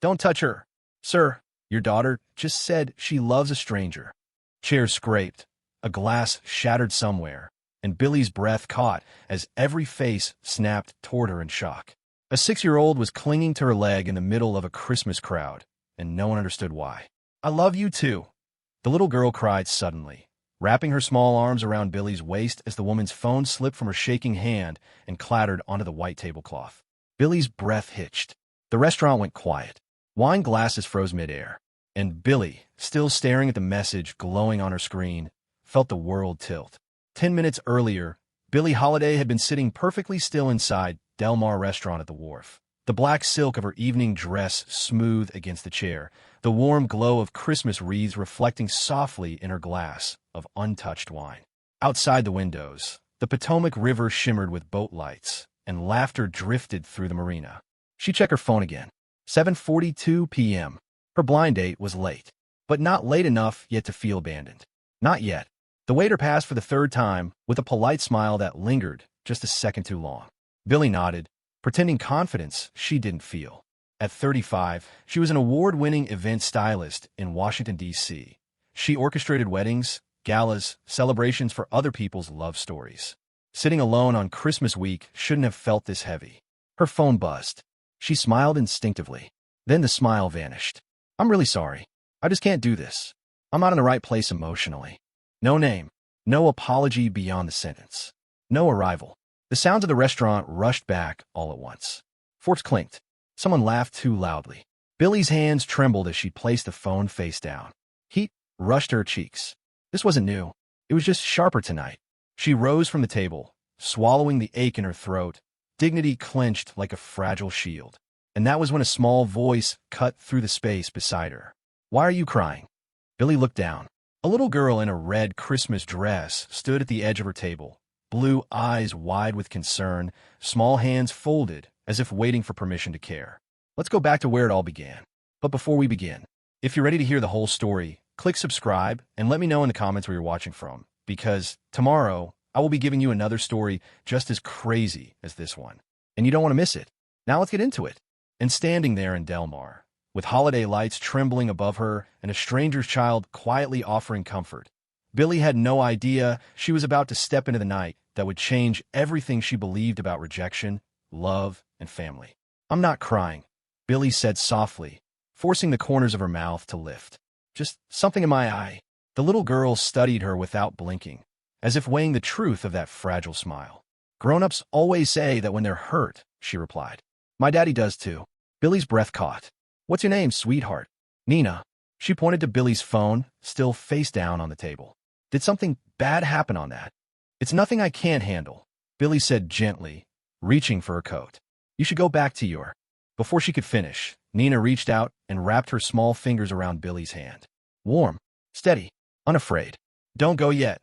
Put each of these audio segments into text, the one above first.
Don't touch her. Sir, your daughter just said she loves a stranger. Chairs scraped, a glass shattered somewhere, and Billy's breath caught as every face snapped toward her in shock. A 6-year-old was clinging to her leg in the middle of a Christmas crowd, and no one understood why. I love you too, the little girl cried suddenly, wrapping her small arms around Billy's waist as the woman's phone slipped from her shaking hand and clattered onto the white tablecloth. Billy's breath hitched. The restaurant went quiet. Wine glasses froze midair, and Billy, still staring at the message glowing on her screen, felt the world tilt. 10 minutes earlier, Billie Holiday had been sitting perfectly still inside Del Mar restaurant at the wharf. The black silk of her evening dress smooth against the chair, the warm glow of Christmas wreaths reflecting softly in her glass of untouched wine. Outside the windows, the Potomac River shimmered with boat lights, and laughter drifted through the marina. She checked her phone again. 7:42 p.m. Her blind date was late, but not late enough yet to feel abandoned. Not yet. The waiter passed for the third time with a polite smile that lingered just a second too long. Billy nodded, pretending confidence she didn't feel. At 35, she was an award-winning event stylist in Washington, D.C. She orchestrated weddings, galas, celebrations for other people's love stories. Sitting alone on Christmas week shouldn't have felt this heavy. Her phone buzzed. She smiled instinctively. Then the smile vanished. I'm really sorry. I just can't do this. I'm not in the right place emotionally. No name. No apology beyond the sentence. No arrival. The sounds of the restaurant rushed back all at once. Forks clinked. Someone laughed too loudly. Billy's hands trembled as she placed the phone face down. Heat rushed to her cheeks. This wasn't new. It was just sharper tonight. She rose from the table, swallowing the ache in her throat, dignity clenched like a fragile shield. And that was when a small voice cut through the space beside her. Why are you crying? Billy looked down. A little girl in a red Christmas dress stood at the edge of her table, blue eyes wide with concern, small hands folded as if waiting for permission to care. Let's go back to where it all began. But before we begin, if you're ready to hear the whole story, click subscribe and let me know in the comments where you're watching from, because tomorrow I will be giving you another story just as crazy as this one, and you don't want to miss it. Now let's get into it. And standing there in Del Mar, with holiday lights trembling above her and a stranger's child quietly offering comfort, Billy had no idea she was about to step into the night that would change everything she believed about rejection, love, and family. I'm not crying, Billy said softly, forcing the corners of her mouth to lift. Just something in my eye. The little girl studied her without blinking, as if weighing the truth of that fragile smile. Grown-ups always say that when they're hurt, she replied. My daddy does too. Billy's breath caught. What's your name, sweetheart? Nina. She pointed to Billy's phone, still face down on the table. Did something bad happen on that? It's nothing I can't handle, Billy said gently, reaching for her coat. You should go back to your... Before she could finish, Nina reached out and wrapped her small fingers around Billy's hand. Warm, steady, unafraid. Don't go yet,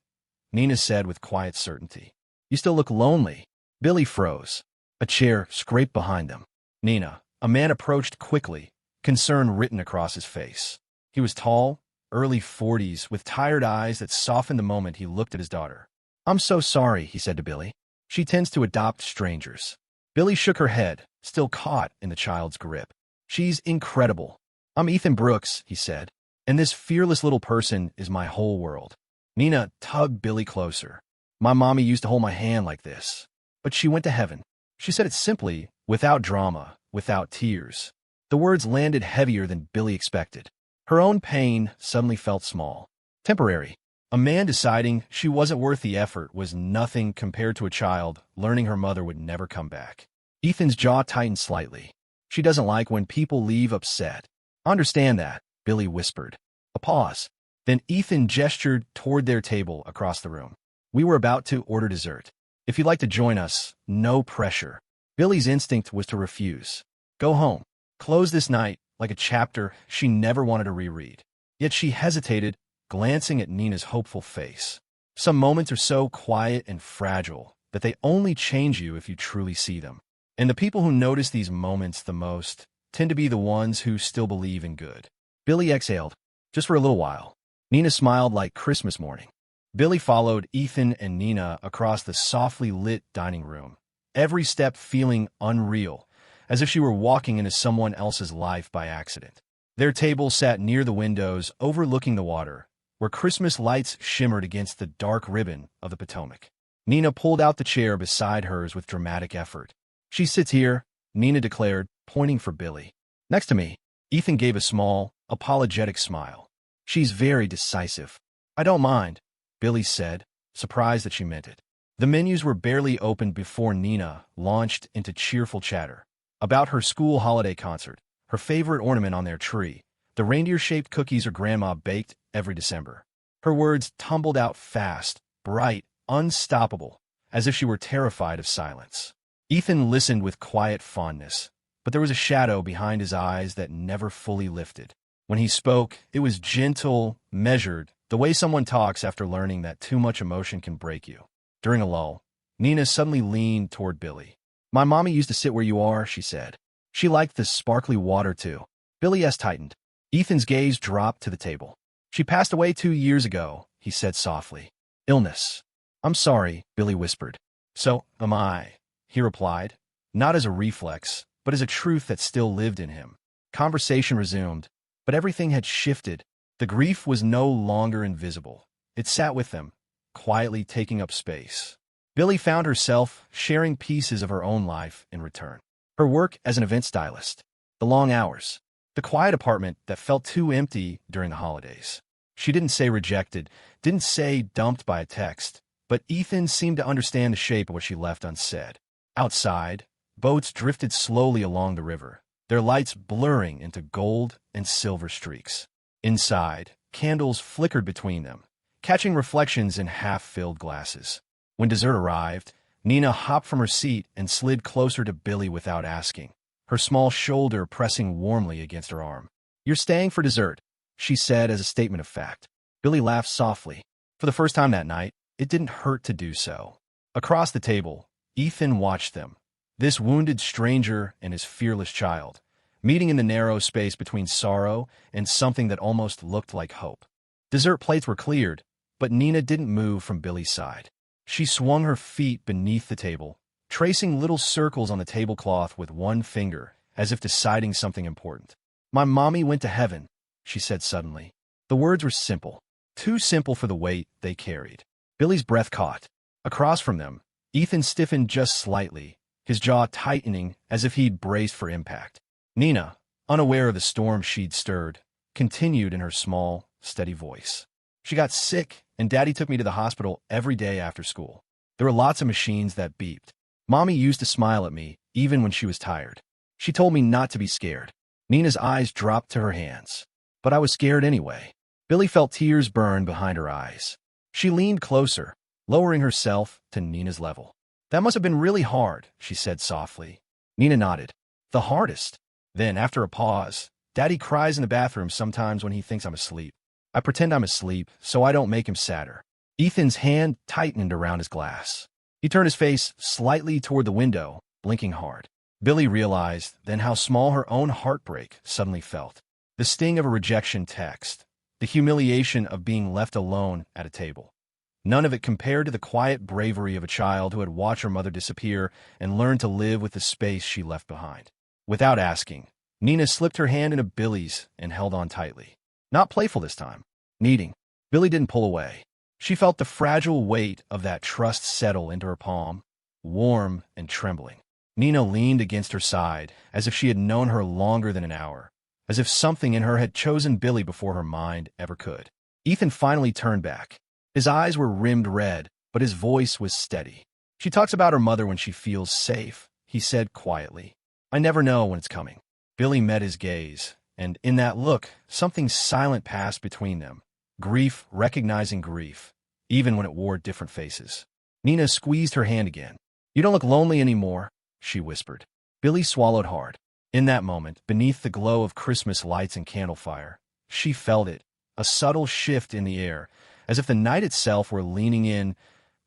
Nina said with quiet certainty. You still look lonely. Billy froze. A chair scraped behind them. Nina, a man approached quickly, concern written across his face. He was tall, early 40s, with tired eyes that softened the moment he looked at his daughter. I'm so sorry, he said to Billy. She tends to adopt strangers. Billy shook her head, still caught in the child's grip. She's incredible. I'm Ethan Brooks, he said, and this fearless little person is my whole world. Nina tugged Billy closer. My mommy used to hold my hand like this, but she went to heaven. She said it simply, without drama, without tears. The words landed heavier than Billy expected. Her own pain suddenly felt small. Temporary. A man deciding she wasn't worth the effort was nothing compared to a child learning her mother would never come back. Ethan's jaw tightened slightly. She doesn't like when people leave upset. Understand that, Billy whispered. A pause. Then Ethan gestured toward their table across the room. We were about to order dessert. If you'd like to join us, no pressure. Billy's instinct was to refuse. Go home. Close this night like a chapter she never wanted to reread. Yet she hesitated, glancing at Nina's hopeful face. Some moments are so quiet and fragile that they only change you if you truly see them. And the people who notice these moments the most tend to be the ones who still believe in good. Billy exhaled. Just for a little while. Nina smiled like Christmas morning. Billy followed Ethan and Nina across the softly lit dining room, every step feeling unreal, as if she were walking into someone else's life by accident. Their table sat near the windows overlooking the water, where Christmas lights shimmered against the dark ribbon of the Potomac. Nina pulled out the chair beside hers with dramatic effort. "She sits here," Nina declared, pointing for Billy. "Next to me." Ethan gave a small, apologetic smile. "She's very decisive." "I don't mind," Billy said, surprised that she meant it. The menus were barely opened before Nina launched into cheerful chatter about her school holiday concert, her favorite ornament on their tree, the reindeer-shaped cookies her grandma baked every December. Her words tumbled out fast, bright, unstoppable, as if she were terrified of silence. Ethan listened with quiet fondness, but there was a shadow behind his eyes that never fully lifted. When he spoke, it was gentle, measured, the way someone talks after learning that too much emotion can break you. During a lull, Nina suddenly leaned toward Billy. "My mommy used to sit where you are," she said. "She liked the sparkly water, too." Billy's tightened. Ethan's gaze dropped to the table. "She passed away 2 years ago," he said softly. "Illness." "I'm sorry," Billy whispered. "So am I," he replied, not as a reflex, but as a truth that still lived in him. Conversation resumed, but everything had shifted. The grief was no longer invisible. It sat with them, quietly taking up space. Billy found herself sharing pieces of her own life in return. Her work as an event stylist, the long hours, the quiet apartment that felt too empty during the holidays. She didn't say rejected, didn't say dumped by a text, but Ethan seemed to understand the shape of what she left unsaid. Outside, boats drifted slowly along the river, their lights blurring into gold and silver streaks. Inside, candles flickered between them, catching reflections in half-filled glasses. When dessert arrived, Nina hopped from her seat and slid closer to Billy without asking, her small shoulder pressing warmly against her arm. "You're staying for dessert," she said as a statement of fact. Billy laughed softly. For the first time that night, it didn't hurt to do so. Across the table, Ethan watched them, this wounded stranger and his fearless child, meeting in the narrow space between sorrow and something that almost looked like hope. Dessert plates were cleared, but Nina didn't move from Billy's side. She swung her feet beneath the table, tracing little circles on the tablecloth with one finger, as if deciding something important. "My mommy went to heaven," she said suddenly. The words were simple, too simple for the weight they carried. Billy's breath caught. Across from them, Ethan stiffened just slightly, his jaw tightening as if he'd braced for impact. Nina, unaware of the storm she'd stirred, continued in her small, steady voice. "She got sick, and Daddy took me to the hospital every day after school. There were lots of machines that beeped. Mommy used to smile at me, even when she was tired. She told me not to be scared." Nina's eyes dropped to her hands. "But I was scared anyway." Billy felt tears burn behind her eyes. She leaned closer, lowering herself to Nina's level. "That must have been really hard," she said softly. Nina nodded. "The hardest." Then, after a pause, "Daddy cries in the bathroom sometimes when he thinks I'm asleep. I pretend I'm asleep, so I don't make him sadder." Ethan's hand tightened around his glass. He turned his face slightly toward the window, blinking hard. Billy realized then how small her own heartbreak suddenly felt. The sting of a rejection text, the humiliation of being left alone at a table. None of it compared to the quiet bravery of a child who had watched her mother disappear and learned to live with the space she left behind. Without asking, Nina slipped her hand into Billy's and held on tightly. Not playful this time. Needing. Billy didn't pull away. She felt the fragile weight of that trust settle into her palm, warm and trembling. Nina leaned against her side, as if she had known her longer than an hour, as if something in her had chosen Billy before her mind ever could. Ethan finally turned back. His eyes were rimmed red, but his voice was steady. "She talks about her mother when she feels safe," he said quietly. "I never know when it's coming." Billy met his gaze, and in that look, something silent passed between them. Grief recognizing grief, even when it wore different faces. Nina squeezed her hand again. "You don't look lonely anymore," she whispered. Billy swallowed hard. In that moment, beneath the glow of Christmas lights and candlefire, she felt it, a subtle shift in the air, as if the night itself were leaning in,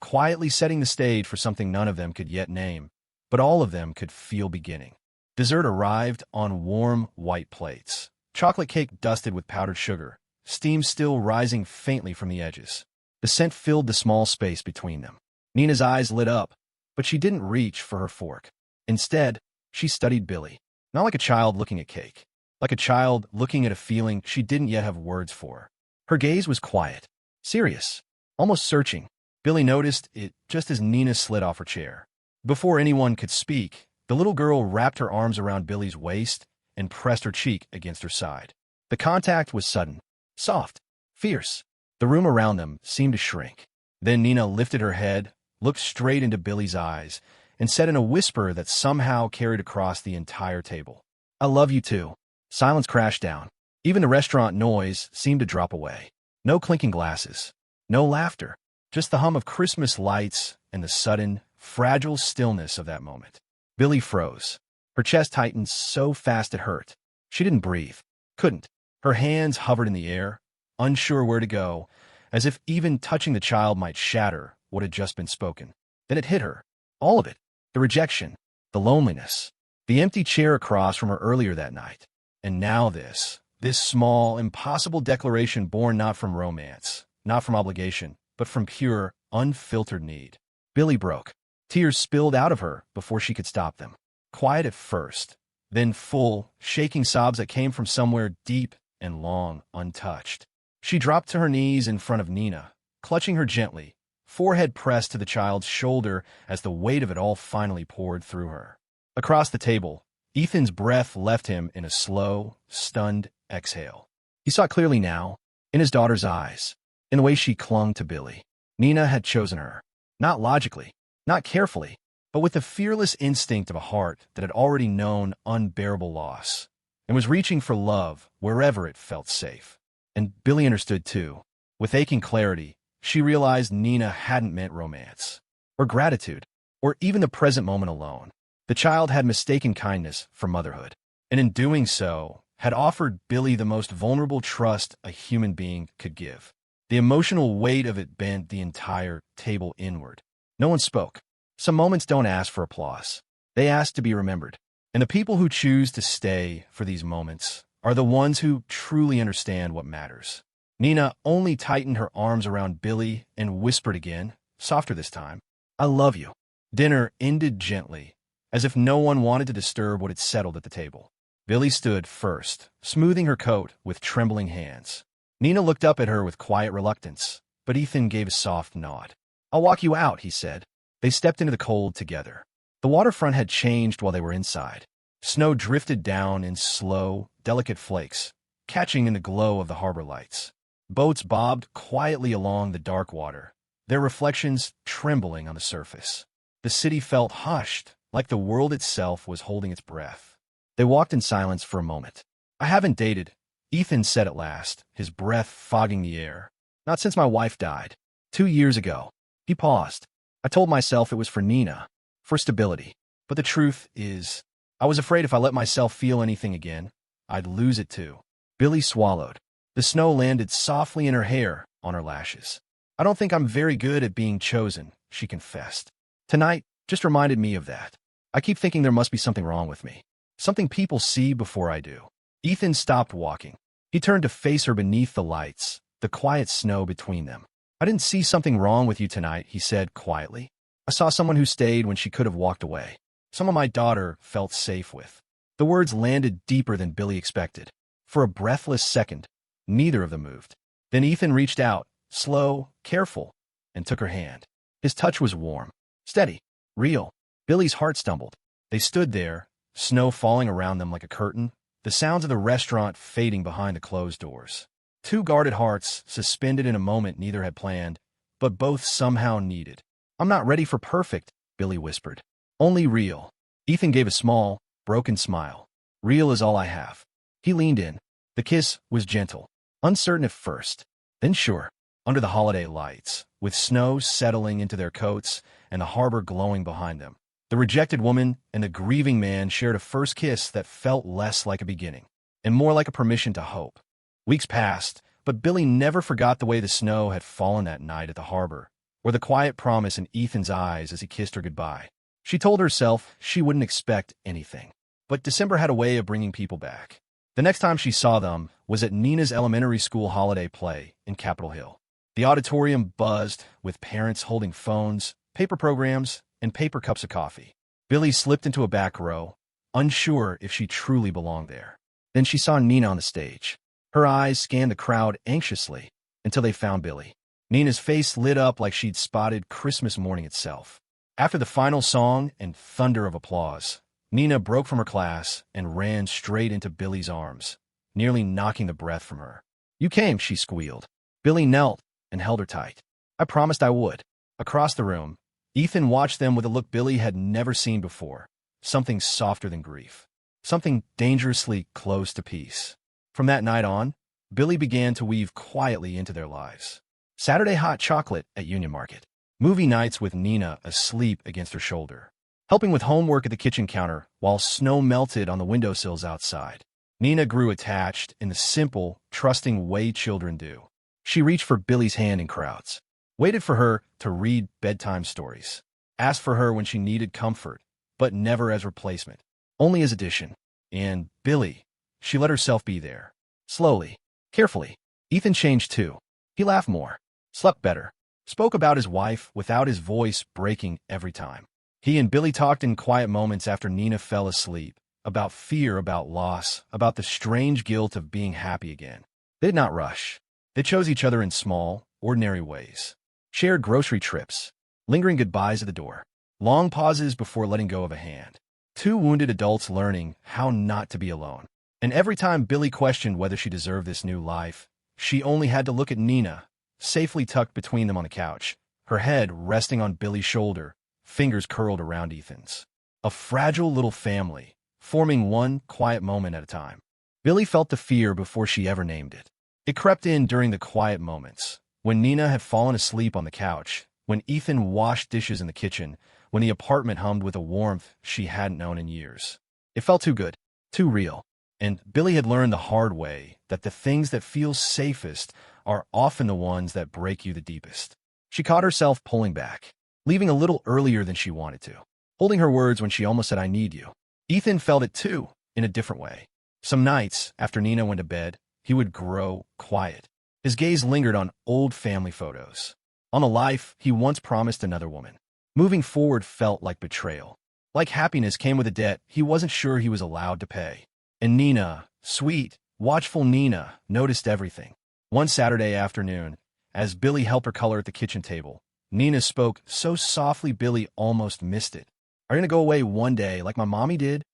quietly setting the stage for something none of them could yet name, but all of them could feel beginning. Dessert arrived on warm, white plates. Chocolate cake dusted with powdered sugar, steam still rising faintly from the edges. The scent filled the small space between them. Nina's eyes lit up, but she didn't reach for her fork. Instead, She studied Billie, not like a child looking at cake, like a child looking at a feeling she didn't yet have words for. Her gaze was quiet, serious, almost searching. Billie noticed it just as Nina slid off her chair. Before anyone could speak, the little girl wrapped her arms around Billie's waist and pressed her cheek against her side. The contact was sudden, soft, fierce. The room around them seemed to shrink. Then Nina lifted her head, looked straight into Billie's eyes, and said in a whisper that somehow carried across the entire table, "I love you too." Silence crashed down. Even the restaurant noise seemed to drop away. No clinking glasses, no laughter, just the hum of Christmas lights and the sudden, fragile stillness of that moment. Billie froze. Her chest tightened so fast it hurt. She didn't breathe, couldn't. Her hands hovered in the air, unsure where to go, as if even touching the child might shatter what had just been spoken. Then it hit her. All of it. The rejection, the loneliness, the empty chair across from her earlier that night. And now this small, impossible declaration born not from romance, not from obligation, but from pure, unfiltered need. Billie broke. Tears spilled out of her before she could stop them. Quiet at first, then full, shaking sobs that came from somewhere deep and long untouched. She dropped to her knees in front of Nina, clutching her gently, forehead pressed to the child's shoulder as the weight of it all finally poured through her. Across the table, Ethan's breath left him in a slow, stunned exhale. He saw it clearly now, in his daughter's eyes, in the way she clung to Billie. Nina had chosen her, not logically, not carefully, but with the fearless instinct of a heart that had already known unbearable loss, and was reaching for love wherever it felt safe. And Billie understood too. With aching clarity, she realized Nina hadn't meant romance, or gratitude, or even the present moment alone. The child had mistaken kindness for motherhood, and in doing so, had offered Billie the most vulnerable trust a human being could give. The emotional weight of it bent the entire table inward. No one spoke. Some moments don't ask for applause. They ask to be remembered. And the people who choose to stay for these moments are the ones who truly understand what matters. Nina only tightened her arms around Billie and whispered again, softer this time, "I love you." Dinner ended gently, as if no one wanted to disturb what had settled at the table. Billie stood first, smoothing her coat with trembling hands. Nina looked up at her with quiet reluctance, but Ethan gave a soft nod. "I'll walk you out," he said. They stepped into the cold together. The waterfront had changed while they were inside. Snow drifted down in slow, delicate flakes, catching in the glow of the harbor lights. Boats bobbed quietly along the dark water, their reflections trembling on the surface. The city felt hushed, like the world itself was holding its breath. They walked in silence for a moment. "I haven't dated," Ethan said at last, his breath fogging the air. "Not since my wife died. 2 years ago." He paused. "I told myself it was for Nina, for stability. But the truth is, I was afraid if I let myself feel anything again, I'd lose it too." Billie swallowed. The snow landed softly in her hair, on her lashes. "I don't think I'm very good at being chosen," she confessed. "Tonight just reminded me of that. I keep thinking there must be something wrong with me. Something people see before I do." Ethan stopped walking. He turned to face her beneath the lights, the quiet snow between them. "I didn't see something wrong with you tonight," he said quietly. "I saw someone who stayed when she could have walked away. Someone my daughter felt safe with." The words landed deeper than Billie expected. For a breathless second, neither of them moved. Then Ethan reached out, slow, careful, and took her hand. His touch was warm, steady, real. Billie's heart stumbled. They stood there, snow falling around them like a curtain, the sounds of the restaurant fading behind the closed doors. Two guarded hearts suspended in a moment neither had planned, but both somehow needed. "I'm not ready for perfect," Billie whispered. "Only real." Ethan gave a small, broken smile. "Real is all I have." He leaned in. The kiss was gentle, uncertain at first, then sure. Under the holiday lights, with snow settling into their coats and the harbor glowing behind them, the rejected woman and the grieving man shared a first kiss that felt less like a beginning and more like a permission to hope. Weeks passed, but Billie never forgot the way the snow had fallen that night at the harbor, or the quiet promise in Ethan's eyes as he kissed her goodbye. She told herself she wouldn't expect anything. But December had a way of bringing people back. The next time she saw them was at Nina's elementary school holiday play in Capitol Hill. The auditorium buzzed with parents holding phones, paper programs, and paper cups of coffee. Billie slipped into a back row, unsure if she truly belonged there. Then she saw Nina on the stage. Her eyes scanned the crowd anxiously until they found Billie. Nina's face lit up like she'd spotted Christmas morning itself. After the final song and thunder of applause, Nina broke from her class and ran straight into Billie's arms, nearly knocking the breath from her. "You came," she squealed. Billie knelt and held her tight. "I promised I would." Across the room, Ethan watched them with a look Billie had never seen before, something softer than grief, something dangerously close to peace. From that night on, Billie began to weave quietly into their lives. Saturday hot chocolate at Union Market. Movie nights with Nina asleep against her shoulder. Helping with homework at the kitchen counter while snow melted on the windowsills outside. Nina grew attached in the simple, trusting way children do. She reached for Billie's hand in crowds, waited for her to read bedtime stories, asked for her when she needed comfort, but never as replacement, only as addition. And Billie, she let herself be there. Slowly, carefully. Ethan changed too. He laughed more, slept better, spoke about his wife without his voice breaking every time. He and Billie talked in quiet moments after Nina fell asleep, about fear, about loss, about the strange guilt of being happy again. They did not rush. They chose each other in small, ordinary ways. Shared grocery trips, lingering goodbyes at the door, long pauses before letting go of a hand. Two wounded adults learning how not to be alone. And every time Billie questioned whether she deserved this new life, she only had to look at Nina, safely tucked between them on the couch, her head resting on Billie's shoulder, fingers curled around Ethan's. A fragile little family, forming one quiet moment at a time. Billie felt the fear before she ever named it. It crept in during the quiet moments, when Nina had fallen asleep on the couch, when Ethan washed dishes in the kitchen, when the apartment hummed with a warmth she hadn't known in years. It felt too good, too real. And Billie had learned the hard way that the things that feel safest are often the ones that break you the deepest. She caught herself pulling back, leaving a little earlier than she wanted to, holding her words when she almost said, "I need you." Ethan felt it too, in a different way. Some nights, after Nina went to bed, he would grow quiet. His gaze lingered on old family photos, on a life he once promised another woman. Moving forward felt like betrayal. Like happiness came with a debt he wasn't sure he was allowed to pay. And Nina, sweet, watchful Nina, noticed everything. One Saturday afternoon, as Billie helped her color at the kitchen table, Nina spoke so softly Billie almost missed it. "Are you gonna go away one day like my mommy did?"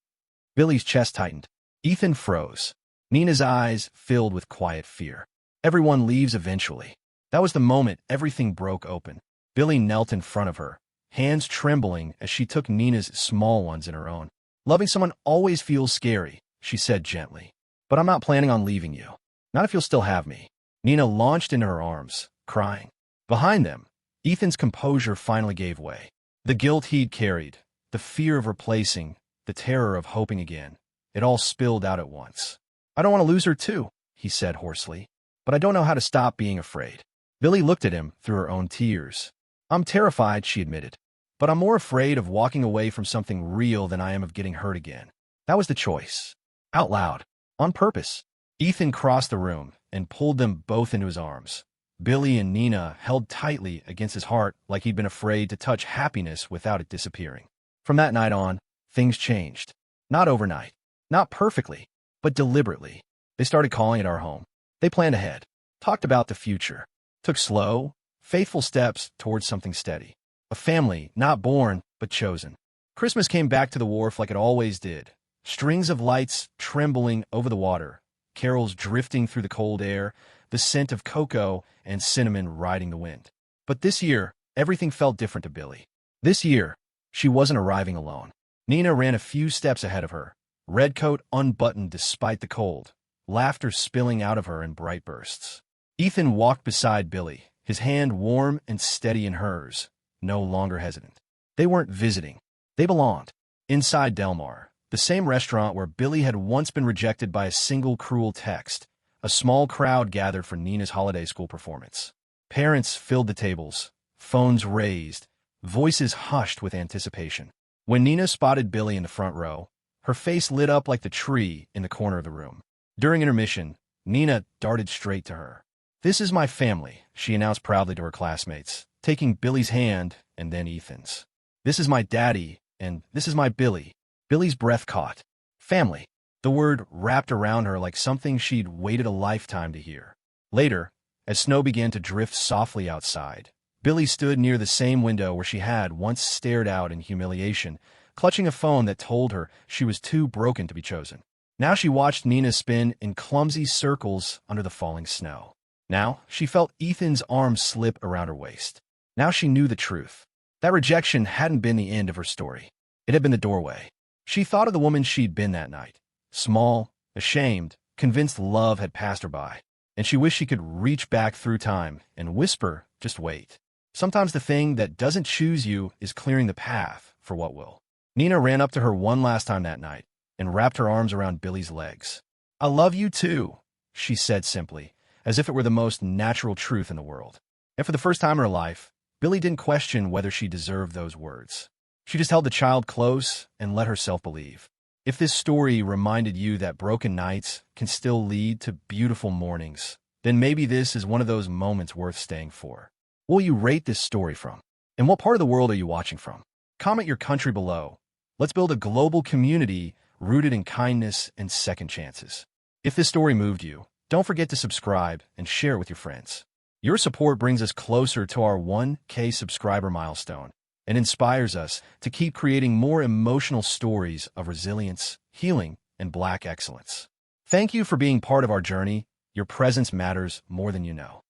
Billie's chest tightened. Ethan froze. Nina's eyes filled with quiet fear. Everyone leaves eventually. That was the moment everything broke open. Billie knelt in front of her, hands trembling as she took Nina's small ones in her own. "Loving someone always feels scary," she said gently. "But I'm not planning on leaving you. Not if you'll still have me." Nina launched into her arms, crying. Behind them, Ethan's composure finally gave way. The guilt he'd carried, the fear of replacing, the terror of hoping again, it all spilled out at once. "I don't want to lose her too," he said hoarsely. "But I don't know how to stop being afraid." Billie looked at him through her own tears. "I'm terrified," she admitted. "But I'm more afraid of walking away from something real than I am of getting hurt again." That was the choice. Out loud. On purpose. Ethan crossed the room and pulled them both into his arms. Billie and Nina held tightly against his heart like he'd been afraid to touch happiness without it disappearing. From that night on, things changed. Not overnight. Not perfectly. But deliberately. They started calling it our home. They planned ahead. Talked about the future. Took slow, faithful steps towards something steady. A family not born, but chosen. Christmas came back to the wharf like it always did. Strings of lights trembling over the water, carols drifting through the cold air, the scent of cocoa and cinnamon riding the wind. But this year, everything felt different to Billie. This year, she wasn't arriving alone. Nina ran a few steps ahead of her, red coat unbuttoned despite the cold, laughter spilling out of her in bright bursts. Ethan walked beside Billie, his hand warm and steady in hers, no longer hesitant. They weren't visiting. They belonged. Inside Del Mar, the same restaurant where Billie had once been rejected by a single cruel text, a small crowd gathered for Nina's holiday school performance. Parents filled the tables, phones raised, voices hushed with anticipation. When Nina spotted Billie in the front row, her face lit up like the tree in the corner of the room. During intermission, Nina darted straight to her. "This is my family," she announced proudly to her classmates, taking Billie's hand and then Ethan's. "This is my daddy, and this is my Billie." Billie's breath caught. Family. The word wrapped around her like something she'd waited a lifetime to hear. Later, as snow began to drift softly outside, Billie stood near the same window where she had once stared out in humiliation, clutching a phone that told her she was too broken to be chosen. Now she watched Nina spin in clumsy circles under the falling snow. Now she felt Ethan's arm slip around her waist. Now she knew the truth. That rejection hadn't been the end of her story. It had been the doorway. She thought of the woman she'd been that night. Small, ashamed, convinced love had passed her by. And she wished she could reach back through time and whisper, just wait. Sometimes the thing that doesn't choose you is clearing the path for what will. Nina ran up to her one last time that night and wrapped her arms around Billie's legs. I love you too, she said simply, as if it were the most natural truth in the world. And for the first time in her life, Billie didn't question whether she deserved those words. She just held the child close and let herself believe. If this story reminded you that broken nights can still lead to beautiful mornings, then maybe this is one of those moments worth staying for. What will you rate this story from? And what part of the world are you watching from? Comment your country below. Let's build a global community rooted in kindness and second chances. If this story moved you, don't forget to subscribe and share it with your friends. Your support brings us closer to our 1K subscriber milestone and inspires us to keep creating more emotional stories of resilience, healing, and Black excellence. Thank you for being part of our journey. Your presence matters more than you know.